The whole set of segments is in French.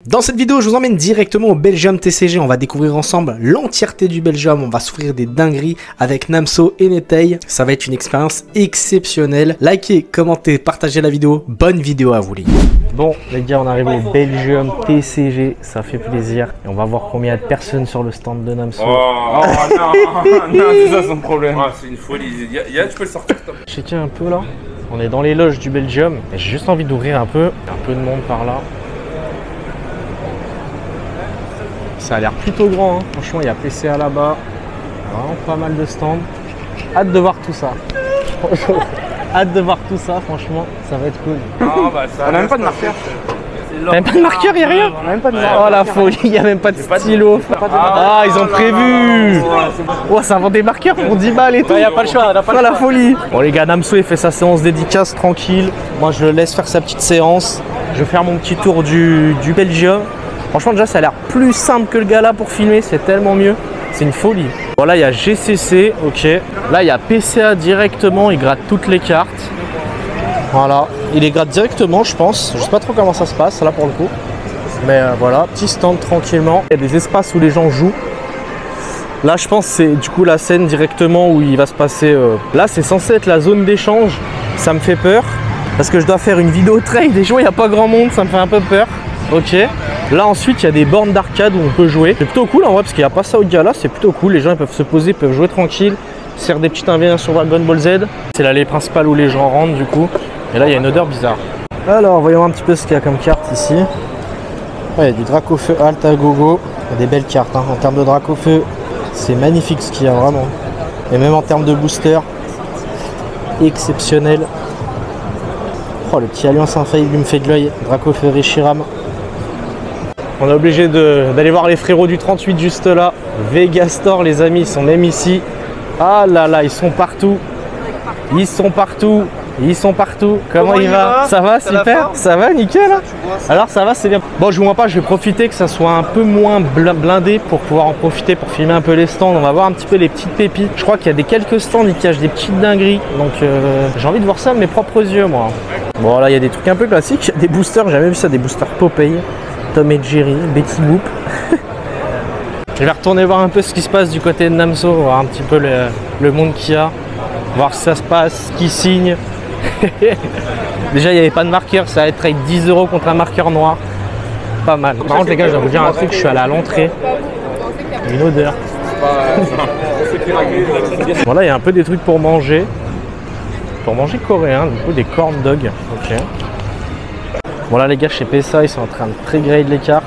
Dans cette vidéo, je vous emmène directement au Belgium TCG. On va découvrir ensemble l'entièreté du Belgium. On va s'ouvrir des dingueries avec Namso et Netei. Ça va être une expérience exceptionnelle. Likez, commentez, partagez la vidéo. Bonne vidéo à vous les gars. Bon les gars, on arrive au Belgium TCG. Ça fait plaisir. Et on va voir combien il y a de personnes sur le stand de Namso. Oh non, c'est ça son problème. Oh, c'est une folie. Tu peux le sortir. Checker un peu là. On est dans les loges du Belgium. Et j'ai juste envie d'ouvrir un peu. Il y a un peu de monde par là. Ça a l'air plutôt grand, hein. Franchement il y a PCA là-bas, vraiment pas mal de stands. Hâte de voir tout ça. Hâte de voir tout ça, franchement, ça va être cool. Oh, bah, ça on n'a même pas de marqueur. Même pas de marqueur, il n'y a rien. Même pas de marqueur. Oh la folie, il n'y a même pas de stylo. Ah, ils ont prévu. Oh, ça vend des marqueurs pour 10 balles et tout. Il n'y a pas le choix, pas la folie. Bon les gars, Namso il fait sa séance dédicace tranquille. Moi je le laisse faire sa petite séance. Je vais faire mon petit tour du Belgium. Franchement déjà ça a l'air plus simple que le gala pour filmer, c'est tellement mieux, c'est une folie. Bon là il y a GCC, ok. Là il y a PCA directement, il gratte toutes les cartes. Voilà, il les gratte directement je pense, je sais pas trop comment ça se passe là pour le coup. Mais voilà, petit stand tranquillement. Il y a des espaces où les gens jouent. Là je pense c'est du coup la scène directement où il va se passer. Là c'est censé être la zone d'échange, ça me fait peur. Parce que je dois faire une vidéo trade et jouer, il n'y a pas grand monde, ça me fait un peu peur. Ok. Là ensuite il y a des bornes d'arcade où on peut jouer. C'est plutôt cool en vrai parce qu'il n'y a pas ça au gala, c'est plutôt cool. Les gens ils peuvent se poser, peuvent jouer tranquille. Faire des petites invités sur Dragon Ball Z. C'est l'allée principale où les gens rentrent du coup. Et là il y a une odeur bizarre. Alors voyons un petit peu ce qu'il y a comme carte ici. Ouais, il y a du Dracofeu Alta Gogo. Il y a des belles cartes hein. En termes de Dracofeu, c'est magnifique ce qu'il y a vraiment. Et même en termes de booster, exceptionnel. Oh le petit Alliance Infaillible lui me fait de l'œil. Dracofeu Reshiram. On est obligé d'aller voir les frérots du 38 juste là. Vegastor les amis, ils sont même ici. Ah là là, ils sont partout. Ils sont partout. Ils sont partout. Comment il va? Ça va, super? Ça va, nickel hein. Alors ça va, c'est bien. Bon, je vous vois pas, je vais profiter que ça soit un peu moins blindé pour pouvoir en profiter pour filmer un peu les stands. On va voir un petit peu les petites pépites. Je crois qu'il y a des quelques stands qui cachent des petites dingueries. Donc j'ai envie de voir ça de mes propres yeux moi. Bon là, il y a des trucs un peu classiques. Des boosters, j'ai jamais vu ça, des boosters Popeye. Tom et Jerry, Betty Boop. Je vais retourner voir un peu ce qui se passe du côté de Namso, voir un petit peu le monde qu'il y a, voir si ça se passe, qui signe. Déjà il n'y avait pas de marqueur, ça va être trade 10 € contre un marqueur noir. Pas mal. Par contre les gars, je vais vous dire un truc, je suis allé à l'entrée. Une odeur. Bon là il y a un peu des trucs pour manger. Pour manger coréen, du coup des corn dogs. Ok. Bon là les gars chez PSA ils sont en train de pré-grade les cartes.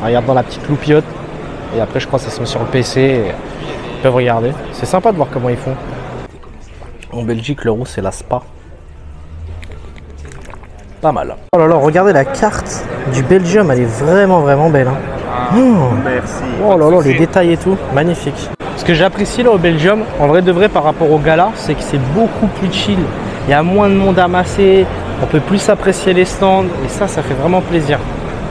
Regarde dans la petite loupiote. Et après je crois que ça se met sur le PC et ils peuvent regarder. C'est sympa de voir comment ils font. En Belgique l'euro c'est la Spa. Pas mal. Oh là là, regardez la carte du Belgium, elle est vraiment belle hein. Merci. Oh là là, les détails et tout, magnifique. Ce que j'apprécie là au Belgium, en vrai de vrai par rapport au gala, c'est que c'est beaucoup plus chill. Il y a moins de monde à masser. On peut plus apprécier les stands et ça fait vraiment plaisir.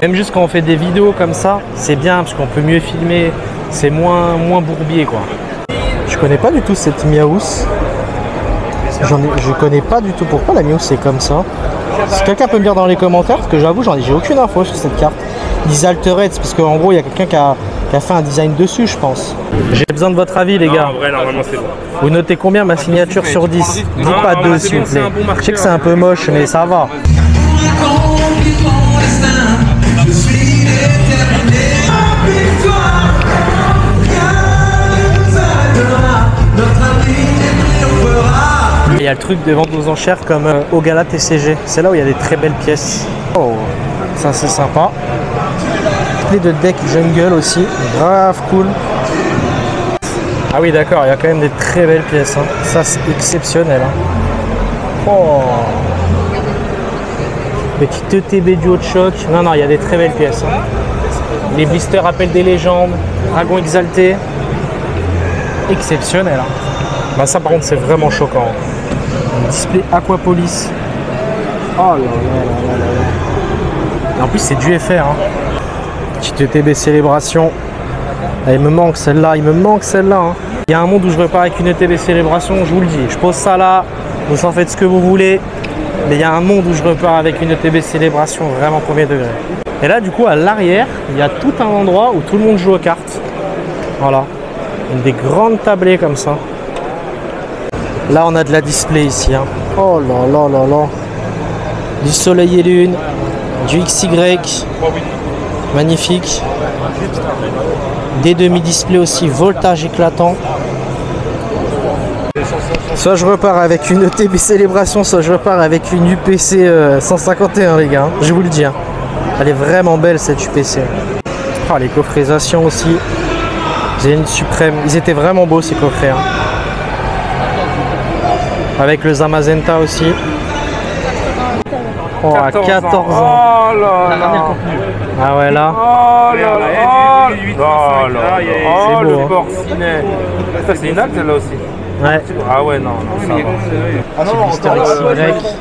Même juste quand on fait des vidéos comme ça, c'est bien parce qu'on peut mieux filmer, c'est moins bourbier quoi. Je connais pas du tout cette Miaous. Je connais pas du tout pourquoi la Miaous c'est comme ça. Si quelqu'un peut me dire dans les commentaires, parce que j'avoue j'ai aucune info sur cette carte. Ils disent Altered, parce qu'en gros il y a quelqu'un qui a fait un design dessus je pense. J'ai besoin de votre avis les gars. En vrai normalement c'est bon. Vous notez combien ma signature sur 10? Dites pas 2 s'il vous plaît. Je sais que c'est un peu moche mais ça va. Il y a le truc de vente aux enchères comme au gala TCG. C'est là où il y a des très belles pièces. Oh, ça c'est sympa. Clé de deck jungle aussi, grave cool. Ah oui d'accord, il y a quand même des très belles pièces. Hein. Ça c'est exceptionnel. Hein. Oh. Petit ETB duo de choc. Non, il y a des très belles pièces. Hein. Les blisters appellent des légendes. Dragon exalté. Exceptionnel. Hein. Bah ça par contre c'est vraiment choquant. Display Aquapolis. Oh là là là là là. Et en plus c'est du FR. Hein. Petite ETB célébration. Ah, il me manque celle-là, Hein. Il y a un monde où je repars avec une ETB célébration, je vous le dis. Je pose ça là, vous en faites ce que vous voulez. Mais il y a un monde où je repars avec une ETB célébration vraiment premier degré. Et là, du coup, à l'arrière, il y a tout un endroit où tout le monde joue aux cartes. Voilà. Des grandes tablées comme ça. Là, on a de la display ici. Hein. Oh là là là là. Du soleil et lune. Du XY. Magnifique. Des demi-displays aussi. Voltage éclatant. Soit je repars avec une ETB Célébration, soit je repars avec une UPC 151, les gars. Je vous le dis. Hein. Elle est vraiment belle, cette UPC. Ah, les coffraisations aussi. Zénith Suprême. Ils étaient vraiment beaux, ces coffrets. Hein. Avec le Zamazenta aussi. Oh, à 14 ans. Oh là là. Ah ouais, là. Oh là là. C'est beau. Hein. Porcinet. Ça, c'est une acte, celle-là aussi. Ouais. Ah ouais, non, non, ça va. Ah non, Mister XY.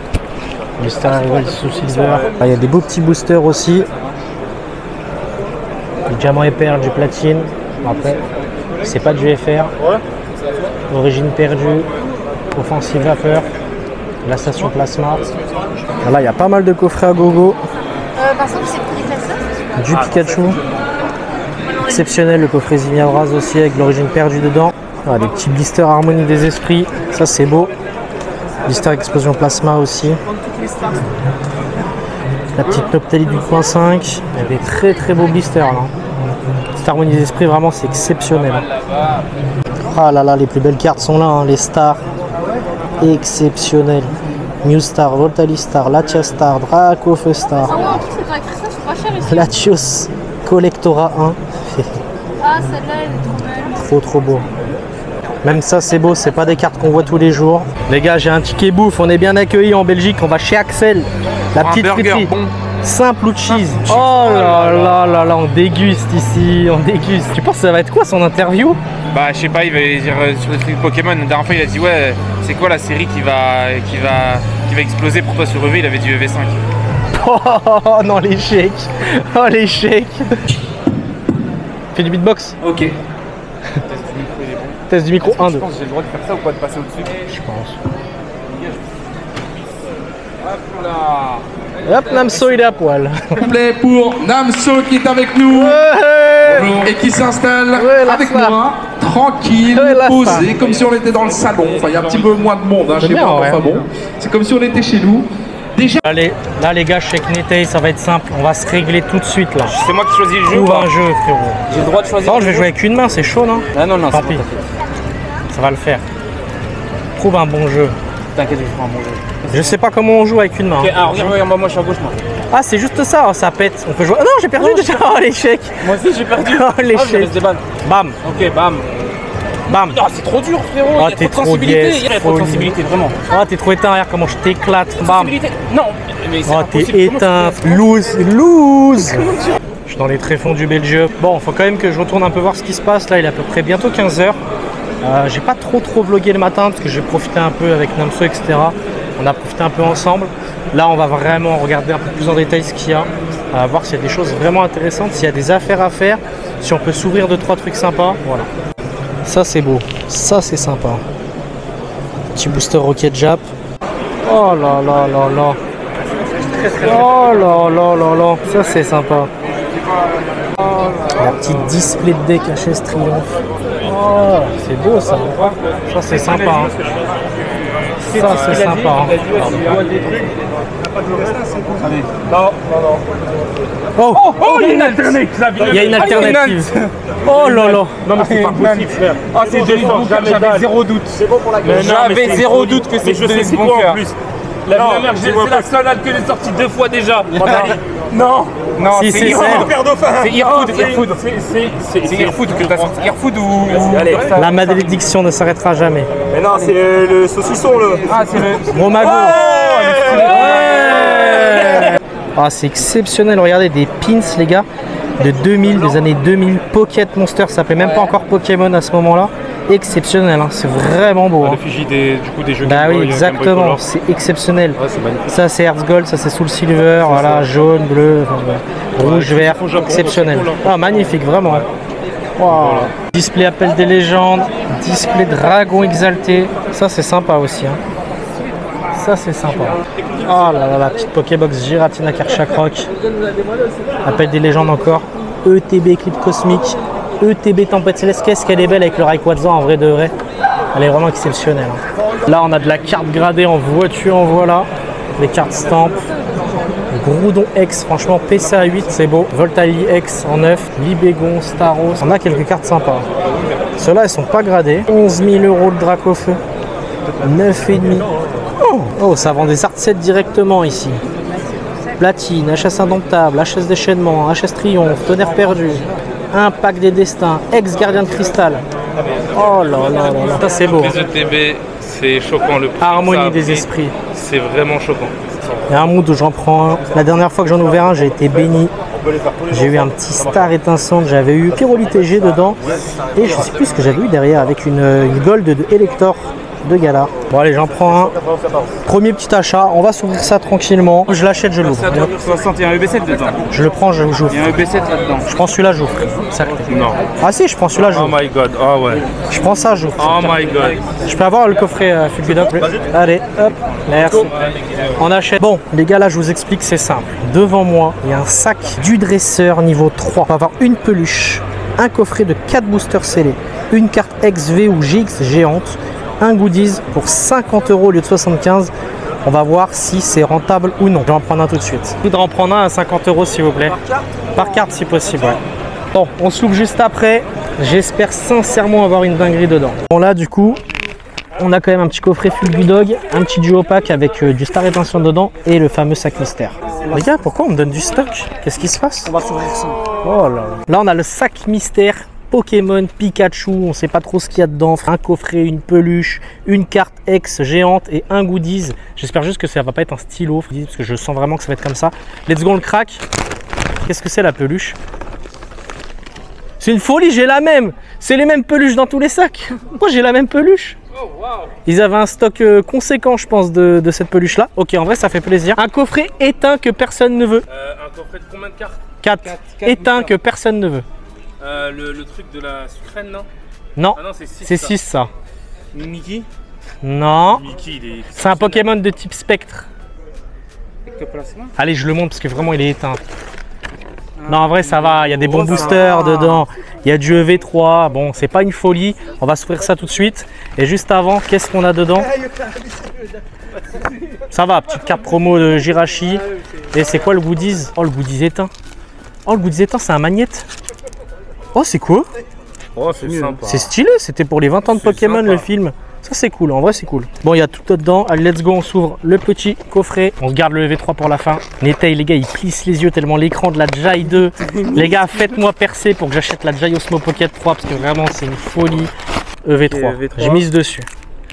Mister Rival sous Silver. Ah, il y a des beaux petits boosters aussi. Du diamant et perle, du platine. Après, c'est pas du FR. Origine perdue. Offensive vapeur. La station plasma. Là, il y a pas mal de coffrets à gogo. Par exemple, c'est pour les Du Pikachu. Exceptionnel, le coffret Zinnia Braz aussi avec l'origine perdue dedans. Ah, des petits blisters Harmonie des Esprits. Ça, c'est beau. Blister Explosion Plasma aussi. La petite Noctali du point 5. Il y a des très très beaux blisters là. Cette Harmonie des Esprits, vraiment, c'est exceptionnel. Ah là là, les plus belles cartes sont là. Hein. Les stars. Exceptionnel. New Star, Voltali Star, Latia Star, Dracofeu Star, Latios Collectora 1. Ah, celle-là, elle est trop belle. Trop beau. Même ça, c'est beau, c'est pas des cartes qu'on voit tous les jours. Les gars, j'ai un ticket bouffe, on est bien accueillis en Belgique. On va chez Axel, la petite friterie. Bon. Simple ou cheese. Oh là là là là, on déguste ici, on déguste. Tu penses que ça va être quoi son interview? Bah je sais pas, il va dire sur le truc Pokémon. La dernière fois il a dit ouais, c'est quoi la série qui va exploser pour toi sur EV? Il avait dit EV5. Oh non, l'échec. Oh l'échec. Fais du beatbox. Ok. Test du micro 1, 2. Je pense que j'ai le droit de faire ça ou pas, de passer au-dessus? Je pense. Hop là. Hop, Namso il est à poil. Complet pour Namso qui est avec nous. Ouais. Et qui s'installe avec ça. moi, tranquille, posé, comme si on était dans le salon. Enfin, il y a un petit peu moins de monde hein, chez bien, moi, ouais. enfin bon. C'est comme si on était chez nous. Déjà. Allez, là les gars, chez Knetei, ça va être simple. On va se régler tout de suite là. C'est moi qui choisis le jeu. Trouve un jeu, frérot. J'ai le droit de choisir. Non, je vais jouer avec une main, c'est chaud, non? Ah non, non, tant pis. Ça va le faire. Trouve un bon jeu. T'inquiète, je prends un bon jeu. Je sais pas comment on joue avec une main. Okay, ah, regarde, moi je suis à gauche, moi. Ah, c'est juste ça, oh, ça pète. On peut jouer. Ah non, j'ai perdu déjà. Oh, l'échec. Moi aussi, j'ai perdu. Oh, l'échec. Bam. Ok, bam. Bam. Oh, c'est trop dur, frérot. Oh, Il y a trop de sensibilité. Il y a trop de sensibilité, vraiment. Oh, t'es trop éteint, regarde comment je t'éclate. Bam. Non, mais c'est oh, t'es éteint. Lose. Je suis dans les tréfonds du Belgium. Bon, faut quand même que je retourne un peu voir ce qui se passe. Là, il est à peu près bientôt 15h. J'ai pas trop vlogué le matin parce que j'ai profité un peu avec Namso, etc. On a profité un peu ensemble. Là, on va vraiment regarder un peu plus en détail ce qu'il y a, voir s'il y a des choses vraiment intéressantes, s'il y a des affaires à faire, si on peut s'ouvrir 2-3 trucs sympas. Voilà. Ça, c'est beau. Ça, c'est sympa. Petit booster Rocket Jap. Oh là là là là. Oh là là là là. Ça, c'est sympa. La petite display de deck HS Triomphe. Oh, c'est beau ça. Ça, c'est sympa. Hein. Ça, c'est sympa. Hein. Oh, il y a une alternative. Il y a une alternative. Oh là là. Non, mais c'est pas possible, frère. Ah, c'est décevant, j'avais zéro doute. C'est bon pour la gueule. J'avais zéro doute que c'est de bon cœur. C'est la salade que j'ai sortie 2 fois déjà. Non, non, si, c'est Earfood. C'est Earfood que t'as sorti. Earfood ou. La malédiction ne s'arrêtera jamais. Mais non, c'est le saucisson là. Ah, c'est le. Mon magot. Ah, c'est exceptionnel. Regardez des pins, les gars, de 2000, des années 2000. Pocket Monster, ça s'appelait même pas encore Pokémon à ce moment-là. Exceptionnel, hein. C'est vraiment beau. L'effigie des jeux. Bah oui, exactement, c'est exceptionnel. Ouais, c'est magnifique. Ça c'est Hearth Gold, ça c'est Soul Silver, voilà, jaune, bleu, rouge, vert, exceptionnel. Ah, magnifique, vraiment. Wow. Display Appel des légendes, display Dragon Exalté, ça c'est sympa aussi. Hein. Ça c'est sympa. Oh là là, la petite Pokébox Giratina Karchakroc. Appelle des légendes encore. ETB Clip Cosmique. ETB Tempête Céleste. Qu'est-ce qu'elle est belle avec le Rayquaza en vrai de vrai. Elle est vraiment exceptionnelle. Là on a de la carte gradée en voiture, en voilà. Les cartes stamp. Groudon X, franchement PCA 8 c'est beau. Voltali X en 9. Libégon, Staros. On a quelques cartes sympas. Ceux-là elles sont pas gradés. 11 000 € le Dracofeu. 9,5. Oh, ça vend des art sets directement ici. Platine, HS Indomptable, HS Déchaînement, HS Triomphe, Tonnerre Perdu. Un pack des destins, ex-gardien de cristal. Oh là là là là. Ça c'est beau. Les ETB, c'est choquant le prix. Harmonie des esprits. C'est vraiment choquant. Il y a un mood où j'en prends un. La dernière fois que j'en ai ouvert un, j'ai été béni. J'ai eu un petit star étincelante. J'avais eu Pyroli TG dedans. Et je sais plus ce que j'avais eu derrière avec une gold de Elector de Galar. Bon allez, j'en prends un. Premier petit achat. On va s'ouvrir ça tranquillement. Je l'achète, je l'ouvre. 60, il y a un EB7 dedans. Je le prends, je j'ouvre. Il y a un EB7 là-dedans. Je prends celui-là, j'ouvre. Non. Ah si, je prends celui-là, Oh j'ouvre. my god, ah ouais. Je prends ça, j'ouvre. Oh my god. Je peux avoir le coffret Fulgudop. Allez, hop, merci. On achète. Bon, les gars, là, je vous explique, c'est simple. Devant moi, il y a un sac du dresseur niveau 3. On va avoir une peluche, un coffret de 4 boosters scellés, une carte XV ou GX géante, un goodies pour 50 € au lieu de 75. On va voir si c'est rentable ou non. Je vais en prendre un tout de suite. Je voudrais en prendre un à 50 € s'il vous plaît. Par carte si possible, ouais. Bon, on se l'ouvre juste après. J'espère sincèrement avoir une dinguerie dedans. Bon là, du coup, on a quand même un petit coffret Fulgudog, un petit duo pack avec du Star Étincelant dedans et le fameux sac mystère. Les gars, pourquoi on me donne du stock? Qu'est-ce qui se passe? On va s'ouvrir ça. Oh là là. Là, on a le sac mystère Pokémon Pikachu. On sait pas trop ce qu'il y a dedans. Un coffret, une peluche, une carte X géante et un goodies. J'espère juste que ça va pas être un stylo parce que je sens vraiment que ça va être comme ça. Let's go, on le craque. Qu'est-ce que c'est la peluche? C'est une folie, j'ai la même. C'est les mêmes peluches dans tous les sacs. Moi, j'ai la même peluche. Ils avaient un stock conséquent, je pense, de cette peluche-là. Ok, en vrai, ça fait plaisir. Un coffret éteint que personne ne veut. Un coffret de combien de cartes? 4. Éteint que personne ne veut. Le truc de la sucrène, non? Non, Ah non, c'est 6. c'est 6 ça. Mickey? Non. Mickey, il est... C'est un Pokémon de type spectre. Ectoplasma? Allez, je le montre parce que vraiment, il est éteint. Non, en vrai, ça va. Il y a des bons boosters dedans. Il y a du EV3. Bon, c'est pas une folie. On va s'ouvrir ça tout de suite. Et juste avant, qu'est-ce qu'on a dedans? Ça va, petite carte promo de Jirachi. Et c'est quoi le goodies? Oh, le goodies éteint. Oh, le goodies éteint, c'est un magnète. Oh, c'est quoi? Oh, c'est sympa. C'est stylé. C'était pour les 20 ans de Pokémon, le film. Ça, c'est cool. En vrai, c'est cool. Bon, il y a tout dedans. Allez, let's go. On s'ouvre le petit coffret. On se garde le EV3 pour la fin. Netei, les gars, ils plissent les yeux tellement l'écran de la Jai 2. Les gars, faites-moi percer pour que j'achète la Jai Osmo Pocket 3 parce que vraiment, c'est une folie. EV3. Okay, EV3. J'ai mise dessus.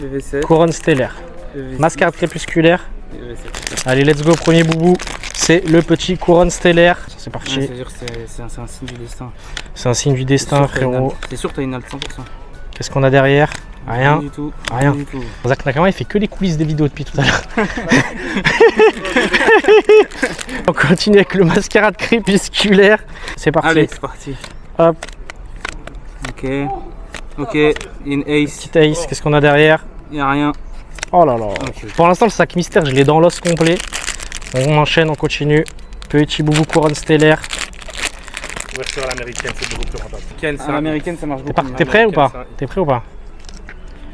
EV7. Couronne stellaire. EV6. Mascarade crépusculaire. EV7. Allez, let's go. Premier boubou. C'est le petit couronne stellaire. C'est parti. Ouais, c'est un signe du destin. C'est un signe du destin, frérot. C'est sûr que t'as une halte 100%. Qu'est-ce qu'on a derrière? Rien. Du tout. Rien. Du tout. Zach Nakama, il fait que les coulisses des vidéos depuis tout à l'heure. On continue avec le mascarade crépusculaire. C'est parti. Allez, c'est parti. Hop, Ok. Ok, une ace. petite ace. Qu'est-ce qu'on a derrière? Y'a rien. Oh là là. Ok. Pour l'instant, le sac mystère, je l'ai dans l'os complet. On enchaîne, on continue. Petit boubou couronne stellaire. Ouverture à l'américaine, c'est beaucoup plus rentable. Ken, À l'américaine, ça marche beaucoup. T'es prêt ou pas? T'es prêt ou pas?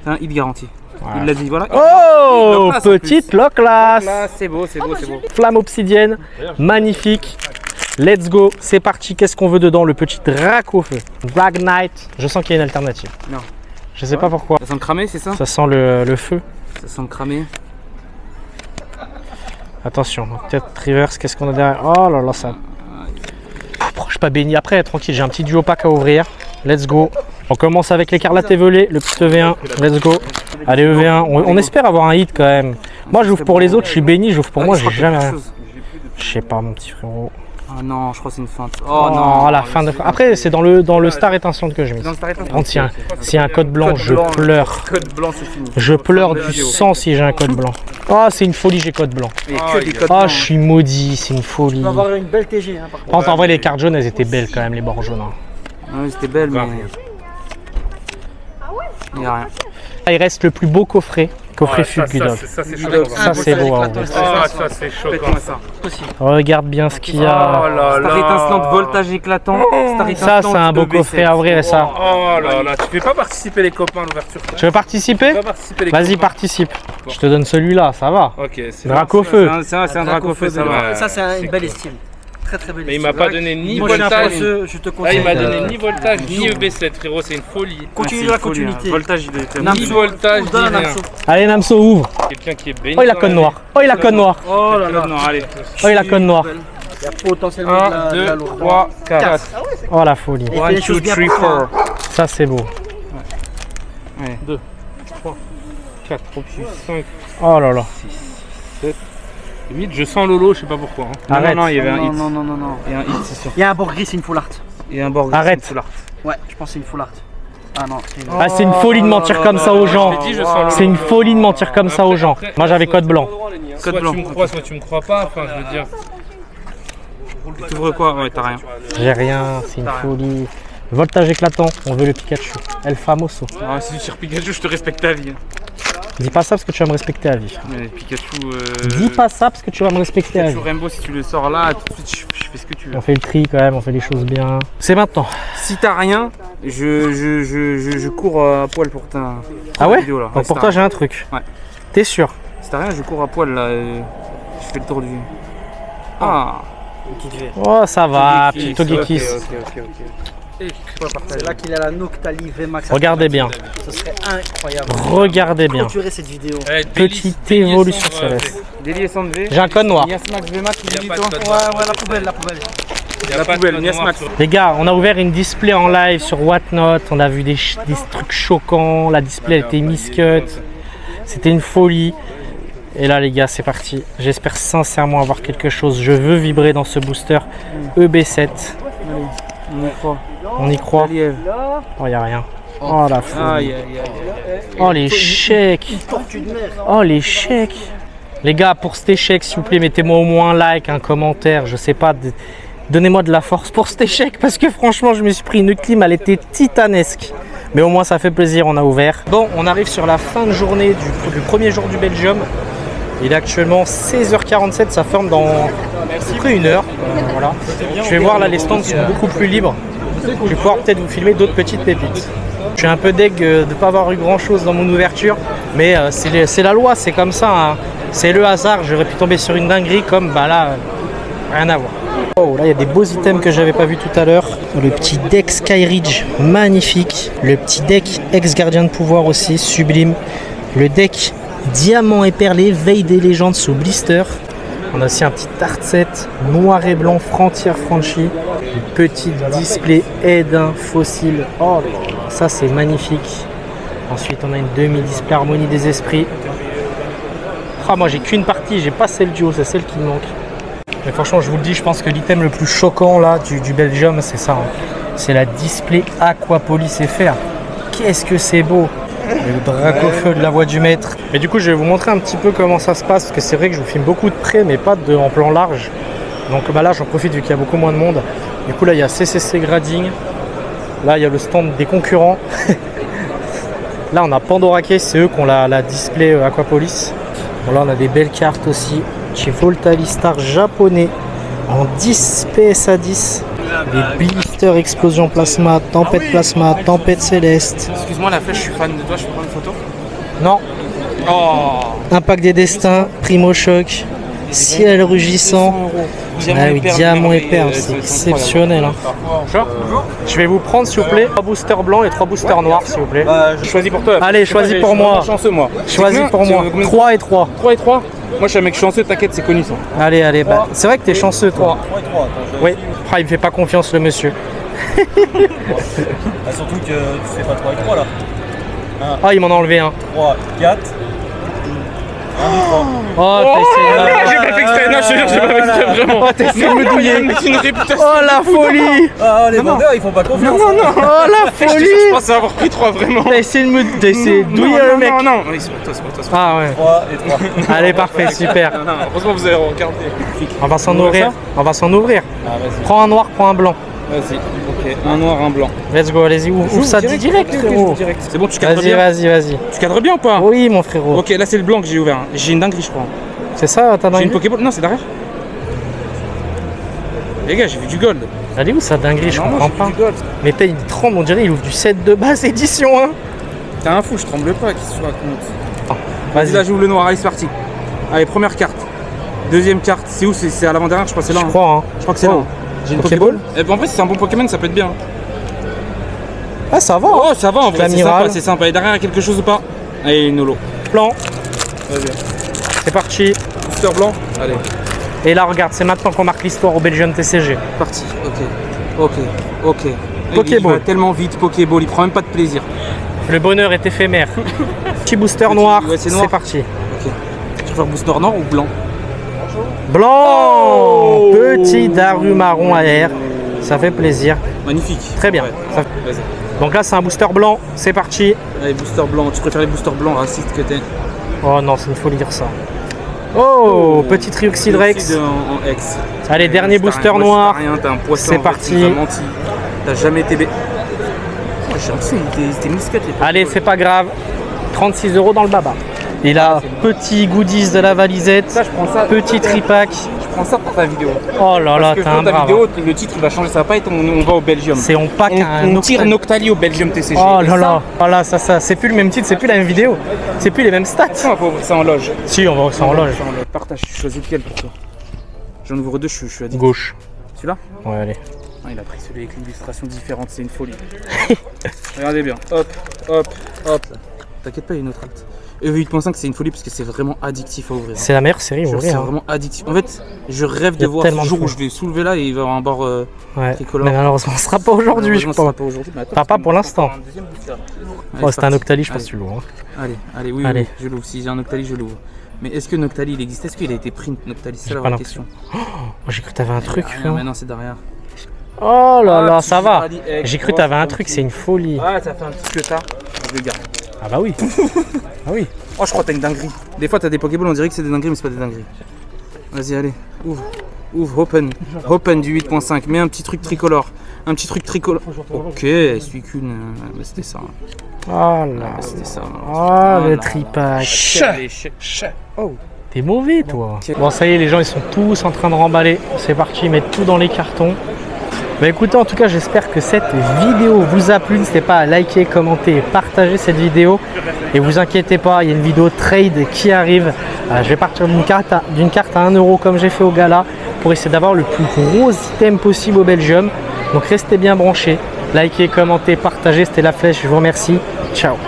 C'est un hit garanti. Voilà. Il l'a dit, voilà. Oh, Lock-Lass, en petite Lock-Lass. Là, c'est beau, c'est beau, c'est beau. Flamme obsidienne, magnifique. Let's go, c'est parti. Qu'est-ce qu'on veut dedans? Le petit Dracofeu. Black Knight. Je sens qu'il y a une alternative. Non. Je sais pas pourquoi. Ça sent le cramé, c'est ça? Ça sent le feu. Ça sent le cramé. Attention, peut-être reverse. Qu'est-ce qu'on a derrière? Oh là là, ça. Pourquoi je suis pas béni? Après, tranquille, j'ai un petit duo pack à ouvrir. Let's go. On commence avec l'écarlate évelée, le petit EV1. Let's go. Allez, EV1. On espère avoir un hit quand même. Moi, j'ouvre pour les autres, je suis béni. J'ouvre pour moi, j'ai jamais rien. Je sais pas, mon petit frérot. Ah non, je crois que c'est une feinte. Oh non, la fin de. Après, c'est dans le Star Étincelante que je mise. Quand s'il y a un code blanc, je pleure. Code blanc, c'est fini. Je pleure du sang si j'ai un code blanc. Oh, c'est une folie, j'ai code blanc. Oh, je suis maudit, c'est une folie. On va avoir une belle TG. Hein, par contre. Par contre, en vrai, les cartes jaunes, elles étaient belles quand même, les bords jaunes. Ouais, c'était belle, mais. Il y a rien. Il reste le plus beau coffret Coffret Fulgudol. Ça, c'est choquant. Ça, c'est beau. Hein, Ah, ça, c'est choquant. regarde bien ce qu'il y a. Oh là Star étincelante, voltage éclatant. Star Ça, étincelante, c'est un beau coffret à ouvrir, ça. Oh là là, tu fais pas participer les copains à l'ouverture. Tu veux participer? Vas-y, participe. Je te donne celui-là, ça va. Ok, c'est Dracofeu. C'est un Dracofeu, ça va. Ça, c'est une belle estime. Très belle Mais il estime. m'a pas donné ni Moi, je suis un voltage. poisseux, je te Là, il conseille. m'a donné ni voltage ni EB7, frérot, c'est une folie. Continue la continuité. Voltage, il était. Ni voltage, ni Donne un rien. Namso. Allez, Namso, ouvre. Quelqu'un qui est béni. Oh, il a code noir. Oh, il a code noir. Oh là là, non, allez. Oh, il a code noir. Il y a potentiellement de 1, la 2, lourde. 3, 4. Oh, la folie. Il fait les choses bien propres. Ça, c'est beau. 4, 5, Oh là là. 8. Je sens Lolo, je sais pas pourquoi. Hein. Arrête. Non, il y avait un hit. Non. Il y a un hit, c'est sûr. Il y a un bord gris, c'est une full art. Il y a un bord. Arrête. Full art. Ouais, je pense que c'est une full art. Ah non, c'est une... Ah, c'est une folie de mentir comme ça aux gens. Je t'ai dit, je sens Lolo. C'est une folie de mentir comme ça aux gens. Moi, j'avais code blanc. Soit Code blanc. tu me crois, soit tu me crois pas. Enfin, je veux dire. Tu ouvres quoi? Ouais, t'as rien. J'ai rien, c'est une folie. Voltage éclatant, on veut le Pikachu. El famoso. Ah, si tu tires Pikachu, je te respecte ta vie. Dis pas ça parce que tu vas me respecter à vie. Mais Pikachu. Dis pas ça parce que tu vas me respecter à vie. Pikachu Rainbow, si tu le sors là, tout de suite, je fais ce que tu veux. On fait le tri quand même, on fait les choses bien. C'est maintenant. Si t'as rien, je cours à poil pour ta Ah ouais? vidéo là. Donc pour toi j'ai un truc. Ouais. T'es sûr? Si t'as rien, je cours à poil là. Je fais le tour du. Ah! Oh ça va, petit Togekiss. Ok. C'est là qu'il a la Noctali VMAX. Regardez bien. Ce serait incroyable. Regardez bien. Clôturer cette vidéo. Petite évolution céleste. Délié V. J'ai un code noir. Niasmax VMAX, tu dis pas de toi? code Ouais, la poubelle. La poubelle, Niasmax. Les gars, on a ouvert une display en live sur Whatnot. On a vu des trucs choquants. La display était miscut. C'était une folie. Et là les gars, c'est parti. J'espère sincèrement avoir quelque chose. Je veux vibrer dans ce booster EB7. On y croit. On y croit. Lièvre. Oh, y a rien. Oh la folie. Aïe. Oh l'échec. Oh l'échec. Les gars, pour cet échec, s'il vous plaît, mettez-moi au moins un like, un commentaire, je sais pas. Donnez-moi de la force pour cet échec parce que franchement, je me suis pris une clim, elle était titanesque. Mais au moins, ça fait plaisir, on a ouvert. Bon, on arrive sur la fin de journée du premier jour du Belgium. Il est actuellement 16h47, ça ferme dans à peu près une heure. Voilà. Je vais voir là, les stands sont beaucoup plus libres. Je vais pouvoir peut-être vous filmer d'autres petites pépites. Je suis un peu deg de ne pas avoir eu grand chose dans mon ouverture, mais c'est la loi, c'est comme ça, hein. C'est le hasard. J'aurais pu tomber sur une dinguerie comme bah là, rien à voir. Oh, là il y a des beaux items que j'avais pas vu tout à l'heure. Le petit deck Skyridge, magnifique. Le petit deck ex-gardien de pouvoir aussi, sublime. Le deck Diamant et perlé, Veille des légendes sous blister. On a aussi un petit art set noir et blanc Frontier Franchi. Une petite display Edin fossile. Oh, ça c'est magnifique. Ensuite on a une demi-display Harmonie des esprits. Ah, moi j'ai qu'une partie, j'ai pas celle du haut, c'est celle qui me manque. Mais franchement je vous le dis, je pense que l'item le plus choquant là du Belgium c'est ça. Hein. C'est la display Aquapolis FR. Qu'est-ce que c'est beau! Le Dracofeu de la voix du maître. Mais du coup je vais vous montrer un petit peu comment ça se passe, parce que c'est vrai que je vous filme beaucoup de près mais pas en plan large. Donc bah là j'en profite vu qu'il y a beaucoup moins de monde. Du coup là il y a CCC Grading. Là il y a le stand des concurrents. Là on a Pandora Case, c'est eux qui ont la display Aquapolis. Bon, là on a des belles cartes aussi. Chez Voltalistar japonais en 10 PSA 10. Des blisters explosion plasma, tempête plasma, tempête céleste. Excuse-moi la flèche, je suis fan de toi, je peux prendre une photo? Non. Oh! Impact des destins, Primo Choc, ciel rugissant. Ah oui, diamant et perle, c'est exceptionnel. Hein. Je vais vous prendre s'il vous plaît 3 boosters blancs et 3 boosters noirs s'il vous plaît. Je choisis pour toi. Allez, choisis pour moi. Chanceux moi. Choisis pour moi. 3 et 3. 3 et 3? Moi je suis un mec chanceux, t'inquiète, c'est connu ça. Allez, bah, c'est vrai que t'es chanceux toi. 3 et 3, oui. Ah, il me fait pas confiance le monsieur. Surtout que tu fais pas 3 et 3 là. Ah, il m'en a enlevé un. 3, 4. Oh, t'as essayé J'ai pas fait exprès, non je te jure, j'ai pas fait exprès vraiment. Oh, t'as essayé de me douiller. Une réputation. Oh la folie. Ah, les vendeurs ils font pas confiance. Oh la folie. Je pense avoir pris 3 vraiment. T'as essayé de douiller le mec. Non, c'est pour toi, c'est pour toi. Ah ouais. 3 et 3. Allez, parfait, super. Non, heureusement vous avez regardé. On va s'en ouvrir. On va s'en ouvrir. Ah, vas-y. Prends un noir, prends un blanc. Vas-y, ok. Un noir, un blanc. Let's go, allez-y, ouvre ça direct, frérot. C'est bon, tu cadres bien. Vas-y. Tu cadres bien ou pas? Oui, mon frérot. Ok, là c'est le blanc que j'ai ouvert. J'ai une dinguerie, je crois. C'est ça, t'as J'ai une Pokéball. Non, c'est derrière. Les gars, j'ai vu du gold. Elle est où ça dinguerie, je comprends pas. Du gold. Mais il tremble, on dirait il ouvre du set de base édition 1. T'es un fou, je tremble pas, qu'est-ce que tu racontes? Vas-y, là j'ouvre le noir, allez c'est parti. Allez, première carte. Deuxième carte, c'est où? C'est à l'avant-dernière, je crois que c'est là. Je crois, hein. Je crois que c'est là. J'ai une Pokéball. En vrai, si c'est un bon Pokémon, ça peut être bien. Ah, ça va. Oh, ça va en vrai, c'est sympa, c'est sympa. Et derrière, il y a quelque chose ou pas? Allez, une holo. Blanc. Vas-y. C'est parti. Booster blanc. Allez. Et là, regarde, c'est maintenant qu'on marque l'histoire au Belgium TCG. Parti, ok. Pokéball. Il va tellement vite, Pokéball, il prend même pas de plaisir. Le bonheur est éphémère. Petit booster noir, ouais, c'est parti. Ok. Tu préfères booster noir ou blanc? Blanc. Petit daru marron à air. Ça fait plaisir. Magnifique. Très bien. Ouais. Ça... Donc là, c'est un booster blanc. C'est parti. Allez, booster blanc. Tu préfères les boosters blancs racistes que t'es? Oh non, c'est une folie dire ça. Oh, petit Trioxide Rex. En X. Allez, dernier booster noir. C'est parti. T'as jamais été bé. Oh, j'ai l'impression qu'il était muscat. Allez, c'est pas grave. 36 € dans le baba. Et là, petit goodies de la valisette. Ça, je prends ça. Petit tripack. Je prends ça pour ta vidéo. Oh là là, t'as un ta brave. vidéo, le titre il va changer, ça va pas être on va au Belgium. C'est on pack on tire Noctali au Belgium TCG. Oh là là, voilà, ça, c'est plus le même titre, c'est plus la même vidéo, c'est plus les mêmes stats. On va ouvrir ça en loge. Si, on va ouvrir ça en loge. Partage, tu choisis lequel pour toi? J'en ouvre deux, je suis à 10. Gauche. Celui-là? Ouais, allez. Ah, il a pris celui avec l'illustration différente, c'est une folie. Regardez bien, hop. T'inquiète pas, il y a une autre acte. EV8.5 c'est une folie parce que c'est vraiment addictif à ouvrir. C'est la meilleure série à ouvrir. C'est vraiment addictif. En fait, je rêve de voir ce jour où je vais soulever là et il va y avoir un bord tricolore. Mais malheureusement, ce sera pas aujourd'hui, je pense. Pas pour l'instant. Oh, c'est un Noctali, je pense que tu l'ouvres. Allez, oui, je l'ouvre. Si j'ai un Noctali, je l'ouvre. Mais est-ce que Noctali il existe? Est-ce qu'il a été print Noctali? C'est la vraie question. Oh, j'ai cru que t'avais un truc. Mais non, c'est derrière. Oh là là, ça va. J'ai cru que t'avais un truc, c'est une folie. Ah, ça fait un petit que tard. Je le garde. Ah bah oui. Ah oui. Oh, je crois que t'as une dinguerie. Des fois, t'as des Pokéballs, on dirait que c'est des dingueries, mais c'est pas des dingueries. Vas-y, allez, ouvre, open du 8.5. Mets un petit truc tricolore. Ok, celui qu'une. C'était ça. Oh là. C'était ça. Oh, le tripack. Oh. T'es mauvais, toi. Bon, ça y est, les gens, ils sont tous en train de remballer. C'est parti, ils mettent tout dans les cartons. Bah écoutez, en tout cas, j'espère que cette vidéo vous a plu. N'hésitez pas à liker, commenter et partager cette vidéo. Et vous inquiétez pas, il y a une vidéo trade qui arrive. Je vais partir d'une carte à 1 € comme j'ai fait au gala pour essayer d'avoir le plus gros item possible au Belgium. Donc restez bien branchés. Likez, commentez, partagez. C'était La Flèche. Je vous remercie. Ciao.